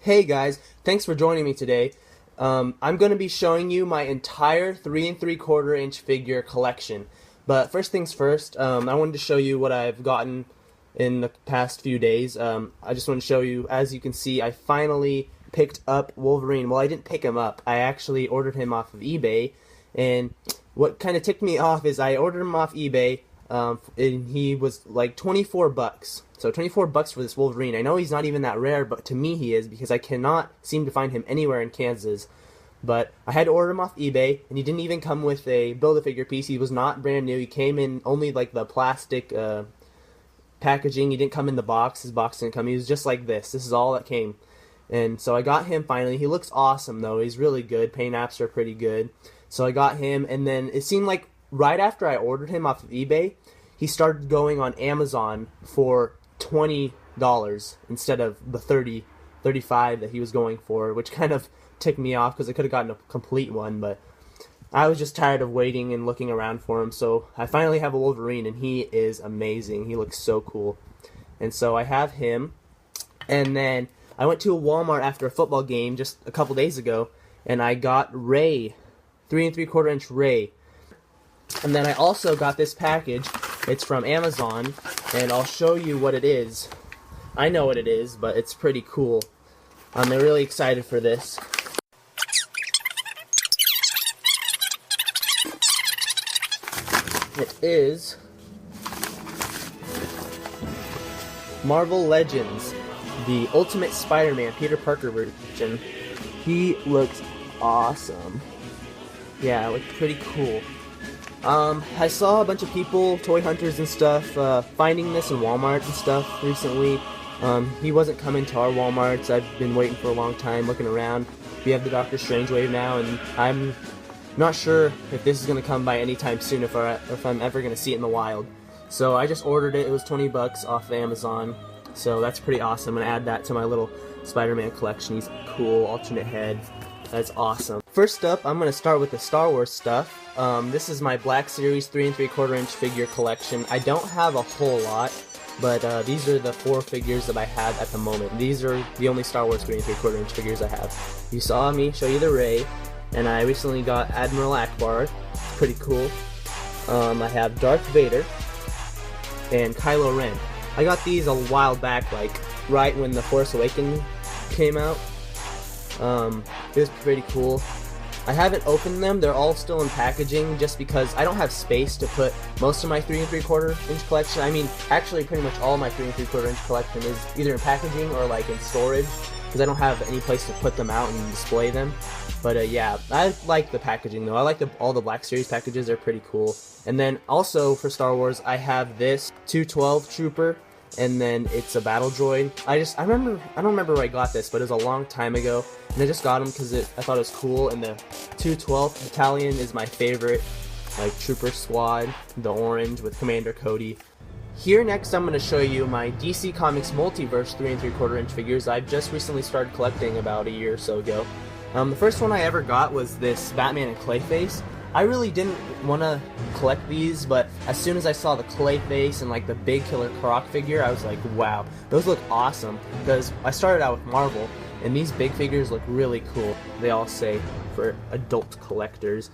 Hey guys, thanks for joining me today. I'm going to be showing you my entire 3 3/4 inch figure collection. But first things first, I wanted to show you what I've gotten in the past few days. I just want to show you, as you can see, I finally picked up Wolverine. Well, I didn't pick him up. I actually ordered him off of eBay. And what kind of ticked me off is I ordered him off eBay, and he was like 24 bucks. So 24 bucks for this Wolverine. I know he's not even that rare, but to me he is, because I cannot seem to find him anywhere in Kansas. But I had to order him off eBay, and he didn't even come with a Build-A-Figure piece. He was not brand new. He came in only like the plastic packaging. He didn't come in the box. His box didn't come. He was just like this. This is all that came. And so I got him finally. He looks awesome though. He's really good. Paint apps are pretty good. So I got him, and then it seemed like right after I ordered him off of eBay, he started going on Amazon for $20 instead of the $35 that he was going for, which kind of ticked me off because I could have gotten a complete one, but I was just tired of waiting and looking around for him. So I finally have a Wolverine, and he is amazing. He looks so cool. And so I have him, and then I went to a Walmart after a football game just a couple days ago, and I got Ray, 3 3/4 inch Ray. And then I also got this package. It's from Amazon, and I'll show you what it is. I know what it is, but it's pretty cool. I'm really excited for this. It is Marvel Legends, the Ultimate Spider-Man Peter Parker version. He looks awesome. Yeah, it looks pretty cool. I saw a bunch of people, toy hunters and stuff, finding this in Walmart and stuff recently. He wasn't coming to our Walmarts. I've been waiting for a long time, looking around. We have the Doctor Strange wave now, and I'm not sure if this is going to come by anytime soon, if I'm ever going to see it in the wild. So I just ordered it. It was 20 bucks off of Amazon. So that's pretty awesome. I'm going to add that to my little Spider-Man collection. He's cool, alternate head. That's awesome. First up, I'm going to start with the Star Wars stuff. This is my Black Series 3 3/4 inch figure collection. I don't have a whole lot, but these are the 4 figures that I have at the moment. These are the only Star Wars 3 3/4 inch figures I have. You saw me show you the Rey, and I recently got Admiral Ackbar. It's pretty cool. I have Darth Vader and Kylo Ren. I got these a while back, like right when The Force Awakens came out. It was pretty cool. I haven't opened them. They're all still in packaging just because I don't have space to put most of my 3 3/4 inch collection. I mean, actually pretty much all my 3 3/4 inch collection is either in packaging or like in storage, because I don't have any place to put them out and display them. But yeah, I like the packaging though. I like all the Black Series packages. They're pretty cool. And then also for Star Wars, I have this 212 Trooper, and then it's a battle droid. I don't remember where I got this, but it was a long time ago, and I just got him because I thought it was cool. And the 212th Battalion is my favorite, like trooper squad, the orange with Commander Cody. Here next, I'm going to show you my DC Comics Multiverse 3 3/4 inch figures. I've just recently started collecting about a year or so ago. The first one I ever got was this Batman and Clayface. I really didn't want to collect these, but as soon as I saw the Clayface and like the big Killer Croc figure, I was like, wow, those look awesome. Because I started out with Marvel, and these big figures look really cool. They all say for adult collectors.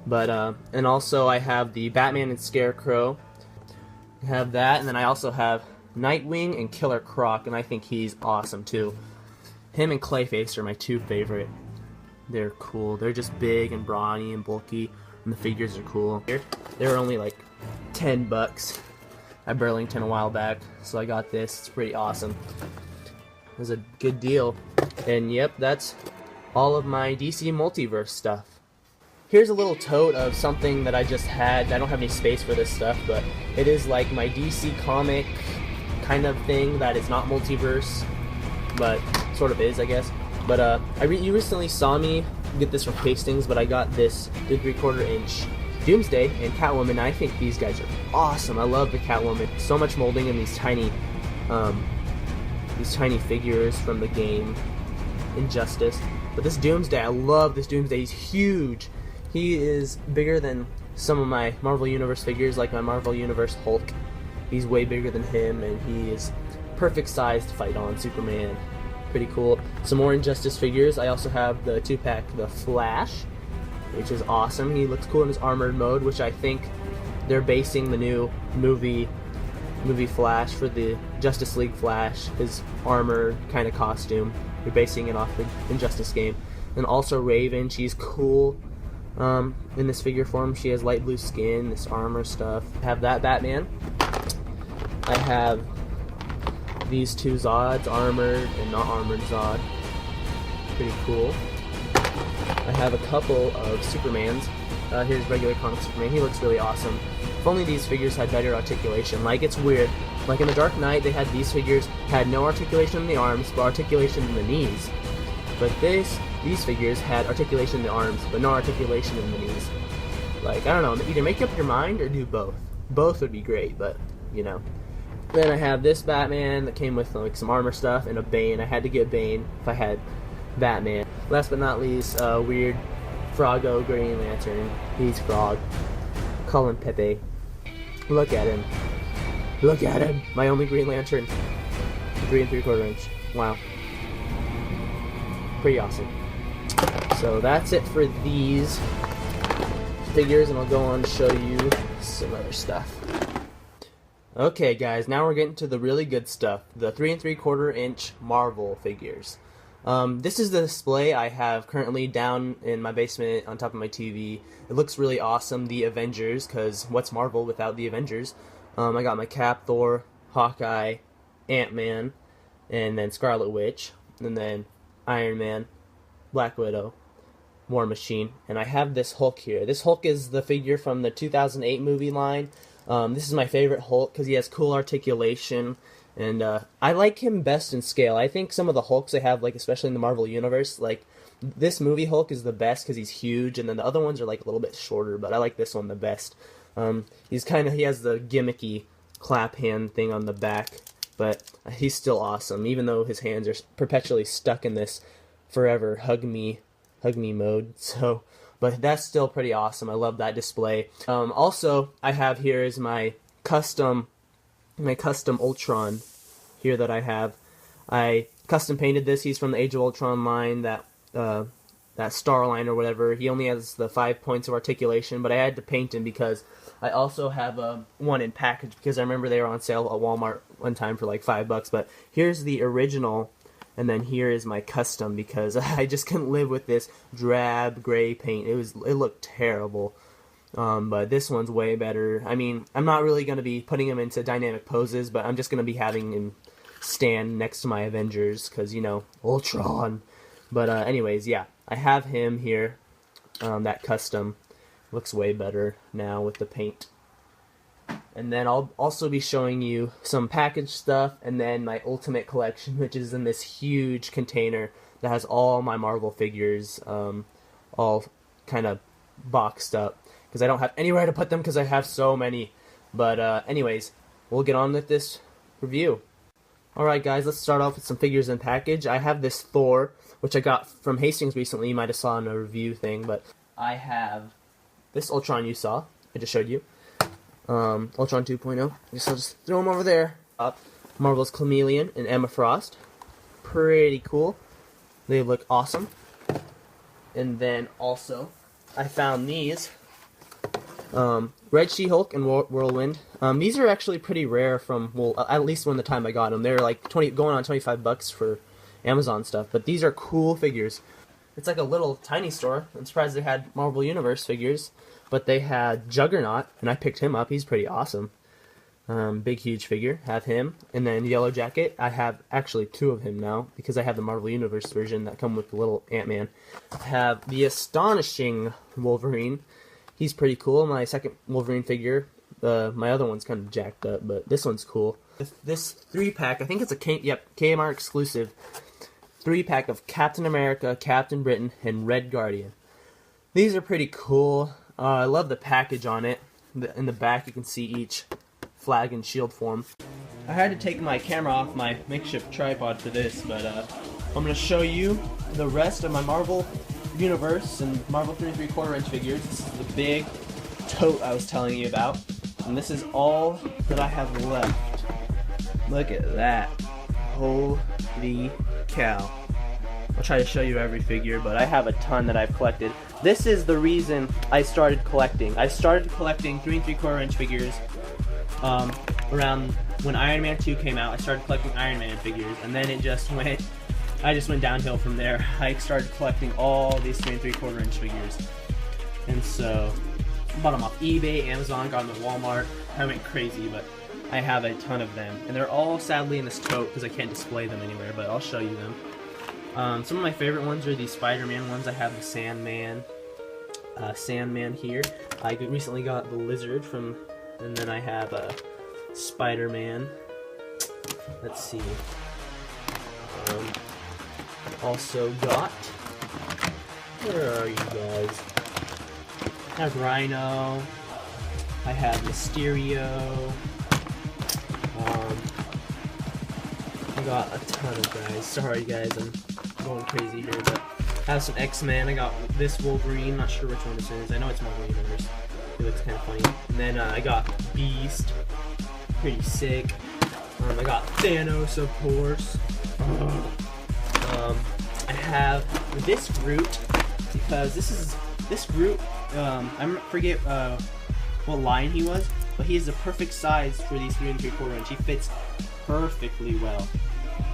But and also I have the Batman and Scarecrow. I have that, and then I also have Nightwing and Killer Croc, and I think he's awesome too. Him and Clayface are my 2 favorite. They're cool. They're just big and brawny and bulky, and the figures are cool. They were only like 10 bucks at Burlington a while back, so I got this. It's pretty awesome. It was a good deal. And yep, that's all of my DC Multiverse stuff. Here's a little tote of something that I just had. I don't have any space for this stuff, but it is like my DC comic kind of thing that is not multiverse, but sort of is, I guess. But you recently saw me get this from Hastings, but I got this 3 3/4 inch Doomsday and Catwoman. I think these guys are awesome. I love the Catwoman. So much molding in these tiny figures from the game Injustice. But this Doomsday, I love this Doomsday. He's huge. He is bigger than some of my Marvel Universe figures, like my Marvel Universe Hulk. He's way bigger than him, and he is perfect size to fight on Superman. pretty cool. Some more Injustice figures. I also have the 2-pack, the Flash, which is awesome. He looks cool in his armored mode, which I think they're basing the new movie Flash for the Justice League Flash, his armor kind of costume. They're basing it off the Injustice game. And also Raven, she's cool in this figure form. She has light blue skin, this armor stuff. I have that Batman. I have these two Zods, armored and not armored Zod. Pretty cool. I have a couple of Supermans. Here's regular comic Superman. He looks really awesome. If only these figures had better articulation. Like, it's weird. Like in the Dark Knight, they had these figures had no articulation in the arms, but articulation in the knees. But these figures had articulation in the arms, but no articulation in the knees. Like, I don't know, either make up your mind or do both. Both would be great, but, you know. Then I have this Batman that came with like some armor stuff and a Bane. I had to get Bane if I had Batman. Last but not least, weird Froggo Green Lantern. He's Frog. Colin Pepe. Look at him. Look at him. My only Green Lantern. 3 3/4 inch. Wow. Pretty awesome. So that's it for these figures, and I'll go on to show you some other stuff. Okay guys, now we're getting to the really good stuff, the 3 3/4 inch Marvel figures. This is the display I have currently down in my basement on top of my TV. It looks really awesome, the Avengers, because what's Marvel without the Avengers? I got my Cap, Thor, Hawkeye, Ant-Man, and then Scarlet Witch, and then Iron Man, Black Widow, War Machine, and I have this Hulk here. This Hulk is the figure from the 2008 movie line. This is my favorite Hulk because he has cool articulation, and I like him best in scale. I think some of the Hulks they have, like especially in the Marvel Universe, like this movie Hulk is the best because he's huge, and then the other ones are like a little bit shorter, but I like this one the best. He has the gimmicky clap hand thing on the back, but he's still awesome, even though his hands are perpetually stuck in this forever hug me mode. So, but that's still pretty awesome. I love that display. Also, I have here is my custom Ultron here that I have. I custom painted this. He's from the Age of Ultron line, that Star line or whatever. He only has the 5 points of articulation, but I had to paint him because I also have one in package because I remember they were on sale at Walmart one time for like $5. But here's the original, and then here is my custom because I just couldn't live with this drab gray paint. It looked terrible. But this one's way better. I mean, I'm not really going to be putting him into dynamic poses, but I'm just going to be having him stand next to my Avengers because, you know, Ultron. But anyways, yeah, I have him here. That custom looks way better now with the paint. And then I'll also be showing you some package stuff, and then my Ultimate Collection, which is in this huge container that has all my Marvel figures, all kind of boxed up, because I don't have anywhere to put them because I have so many. But anyways, we'll get on with this review. Alright guys, let's start off with some figures in package. I have this Thor, which I got from Hastings recently. You might have saw in a review thing, but I have this Ultron you saw. I just showed you. Ultron 2.0. I'll just throw him over there. Marvel's Chameleon and Emma Frost. Pretty cool. They look awesome. And then also, I found these. Red She-Hulk and Whirlwind. These are actually pretty rare from, well, at least when the time I got them. They're like going on $25 for Amazon stuff. But these are cool figures. It's like a little tiny store. I'm surprised they had Marvel Universe figures. But they had Juggernaut, and I picked him up. He's pretty awesome. Big, huge figure. Have him. And then Yellow Jacket. I have actually 2 of him now, because I have the Marvel Universe version that come with the little Ant-Man. I have the Astonishing Wolverine. He's pretty cool. My second Wolverine figure. My other one's kind of jacked up, but this one's cool. This 3-pack, I think it's a KMR exclusive 3-pack of Captain America, Captain Britain, and Red Guardian. These are pretty cool. I love the package on it. In the back you can see each flag and shield form. I had to take my camera off my makeshift tripod for this, but I'm going to show you the rest of my Marvel Universe and Marvel 3 3/4 inch figures. This is the big tote I was telling you about. And this is all that I have left. Look at that. Holy decal. I'll try to show you every figure, but I have a ton that I've collected. This is the reason I started collecting. I started collecting 3 3/4 inch figures around when Iron Man 2 came out. I started collecting Iron Man figures, and then I just went downhill from there. I started collecting all these 3 3/4 inch figures, and so I bought them off eBay, Amazon, got them at Walmart. I went crazy, but I have a ton of them, and they're all sadly in this tote because I can't display them anywhere, but I'll show you them. Some of my favorite ones are these Spider-Man ones. I have the Sandman here. I recently got the Lizard from, and then I have Spider-Man. Let's see. Also got, where are you guys? I have Rhino. I have Mysterio. I got a ton of guys. Sorry guys, I'm going crazy here, but I have some X-Men. I got this Wolverine, not sure which one this is. I know it's Marvel Universe. It looks kind of funny. And then I got Beast, pretty sick. I got Thanos, of course. I have this Groot, because this Groot, I forget what line he was, but he is the perfect size for these 3 3/4 inch. He fits perfectly well.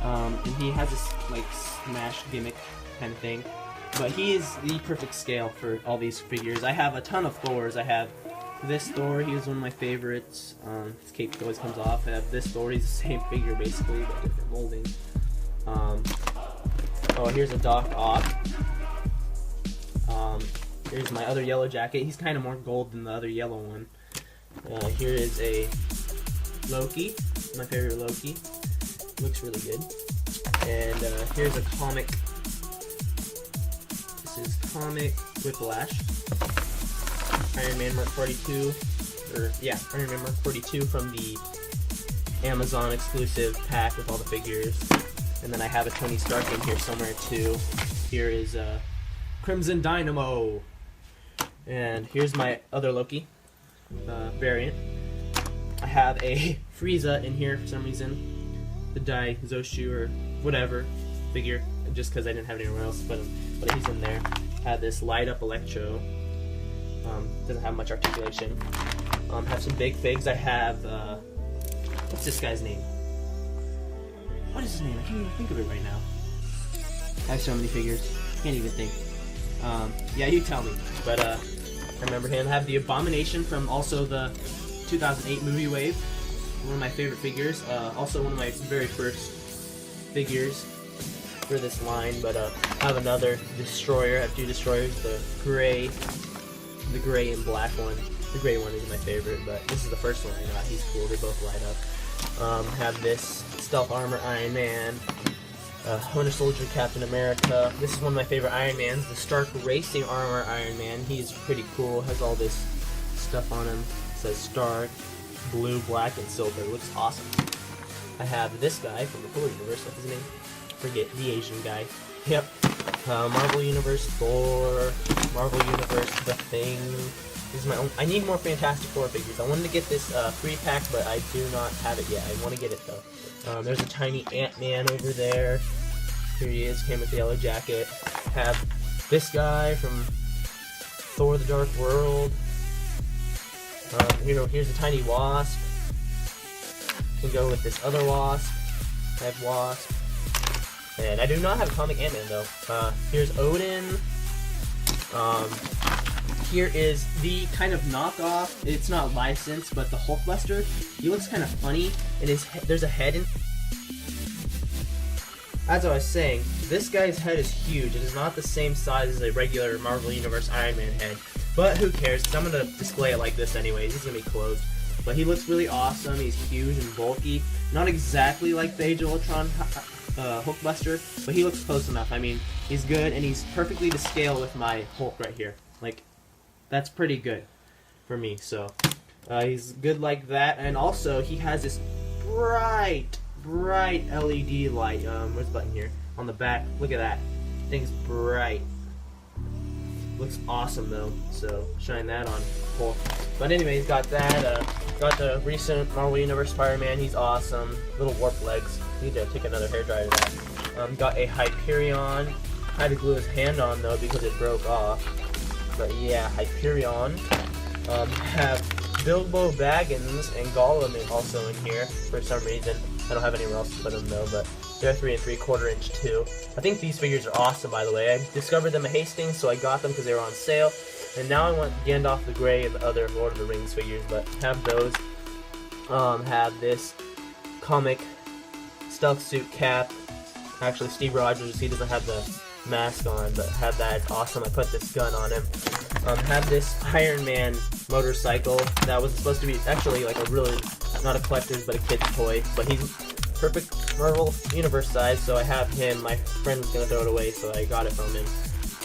And he has this like smash gimmick kind of thing, but he is the perfect scale for all these figures. I have a ton of Thors. I have this Thor, he was one of my favorites. His cape always comes off. I have this Thor, he's the same figure basically, but different molding. Oh, here's a Doc Ock. Here's my other Yellow Jacket. He's kind of more gold than the other yellow one. Here is a Loki, my favorite Loki. Looks really good. And here's a comic. This is Comic Whiplash. Iron Man Mark 42, Iron Man Mark 42 from the Amazon exclusive pack with all the figures. And then I have a Tony Stark in here somewhere too. Here is Crimson Dynamo. And here's my other Loki variant. I have a Frieza in here for some reason. The Dai Zoshu or whatever figure, just because I didn't have anywhere else, but he's in there. Had this Light Up Electro. Doesn't have much articulation. Have some big figs. I have what's this guy's name? What is his name? I can't even think of it right now. I have so many figures. Can't even think. Yeah, you tell me. But I remember him. I have the Abomination from also the 2008 movie wave. One of my favorite figures. Also one of my very first figures for this line. But I have another Destroyer. I have 2 Destroyers. The gray and black one. The gray one is my favorite, but this is the first one I got. He's cool. They both light up. Have this Stealth Armor Iron Man. Winter Soldier Captain America. This is one of my favorite Iron Mans. The Stark Racing Armor Iron Man. He's pretty cool. Has all this stuff on him. It says Stark. Blue, black, and silver. It looks awesome. I have this guy from the Thor universe. What's his name? Forget, the Asian guy. Yep. Marvel Universe Thor. Marvel Universe The Thing. This is my own. I need more Fantastic Four figures. I wanted to get this free pack, but I do not have it yet. I want to get it though. There's a tiny Ant-Man over there. Here he is. Came with the yellow jacket. Have this guy from Thor: The Dark World. Here's a tiny Wasp. Can go with this other Wasp. I have Wasp. And I do not have a comic Ant-Man though. Here's Odin. Here is the kind of knockoff. It's not licensed, but the Hulkbuster. He looks kind of funny. There's a head in. As I was saying, this guy's head is huge. It is not the same size as a regular Marvel Universe Iron Man head. But who cares, because I'm going to display it like this anyways. He's going to be closed. But he looks really awesome. He's huge and bulky. Not exactly like the Age of Ultron Hulkbuster, but he looks close enough. I mean, he's good, and he's perfectly to scale with my Hulk right here. Like, that's pretty good for me. So, he's good like that. And also, he has this bright LED light. Where's the button here? On the back. Look at that. Thing's bright. Looks awesome though, so shine that on Hulk. But anyways, got that. Got the recent Marvel Universe Spider-Man. He's awesome. Little warp legs. Need to take another hairdryer to that. Got a Hyperion. Had to glue his hand on though because it broke off. But yeah, Hyperion. Have Bilbo Baggins and Gollum also in here for some reason. I don't have anywhere else to put them though, but they're 3 3/4 inch too. I think these figures are awesome, by the way. I discovered them at Hastings, so I got them because they were on sale. And now I want Gandalf the Grey and the other Lord of the Rings figures, but have those. Have this comic stealth suit cap. Actually, Steve Rogers, he doesn't have the mask on, but have that. It's awesome. I put this gun on him. Have this Iron Man motorcycle that was supposed to be actually like a really, not a collector's, but a kid's toy. But he's perfect Marvel Universe size, so I have him. My friend was gonna throw it away, so I got it from him.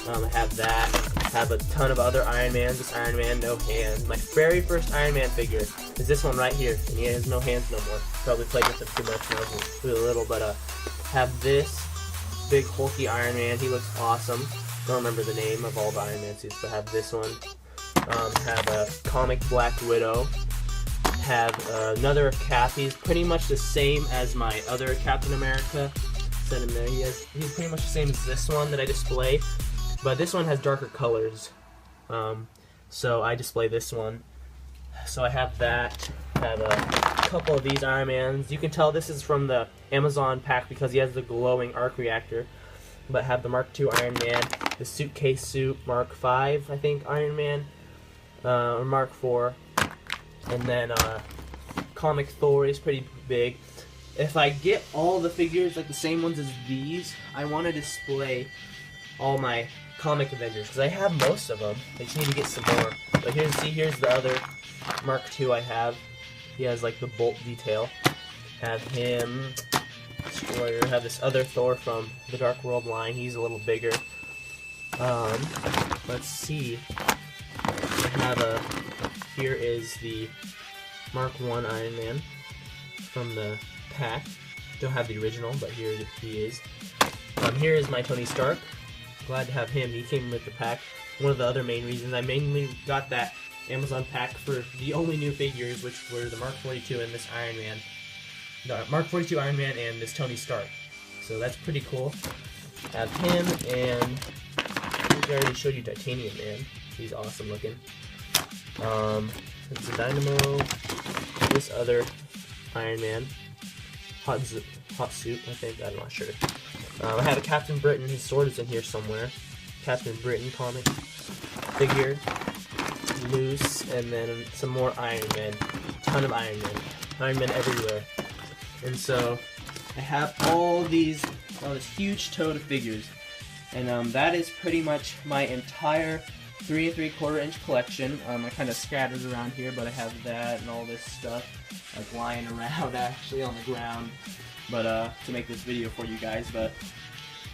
I have that. Have a ton of other Iron Mans. This Iron Man, no hands. My very first Iron Man figure is this one right here, and he has no hands no more. Probably played with him too much when I was really little, but have this big hulky Iron Man. He looks awesome. Don't remember the name of all the Iron Man suits, but have this one. Have a comic Black Widow. Have another cap. He's pretty much the same as my other Captain America. Set him there. He's pretty much the same as this one that I display, but this one has darker colors. So I display this one. So I have that. Have a couple of these Iron Mans. You can tell this is from the Amazon pack because he has the glowing arc reactor. But have the Mark II Iron Man, the suitcase suit Mark V, I think, Iron Man, or Mark IV, and then comic Thor is pretty big. If I get all the figures like the same ones as these, I want to display all my comic Avengers because I have most of them. I just need to get some more. But here's the other Mark II I have. He has like the bolt detail. Have him. Destroyer. Have this other Thor from the Dark World line. He's a little bigger. Let's see. I have here is the Mark I Iron Man from the pack. Don't have the original, but here he is. Here is my Tony Stark. Glad to have him. He came with the pack. One of the other main reasons I mainly got that Amazon pack for the only new figures, which were the Mark 42 and this Iron Man. The Mark 42 Iron Man and this Tony Stark. So that's pretty cool. Have him, and I think I already showed you Titanium Man. He's awesome looking. It's a Dynamo. This other Iron Man. Hot suit, I think. I'm not sure. I have a Captain Britain. His sword is in here somewhere. Captain Britain comic figure. Loose, and then some more Iron Man. Ton of Iron Man. Iron Man everywhere. And so I have all this huge tote of figures, and that is pretty much my entire 3 3/4 inch collection. I kind of scattered around here, but I have that and all this stuff like lying around actually on the ground, but to make this video for you guys. But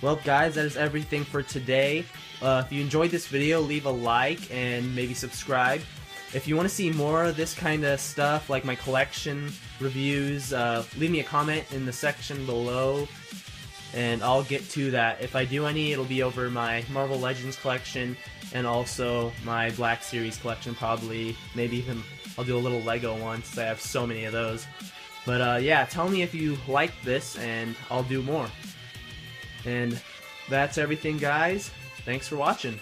well, guys, that is everything for today. If you enjoyed this video, leave a like and maybe subscribe. If you want to see more of this kind of stuff, like my collection reviews, leave me a comment in the section below, and I'll get to that. If I do any, it'll be over my Marvel Legends collection, and also my Black Series collection, probably. Maybe even I'll do a little Lego one, since I have so many of those. But yeah, tell me if you like this, and I'll do more. And that's everything, guys. Thanks for watching.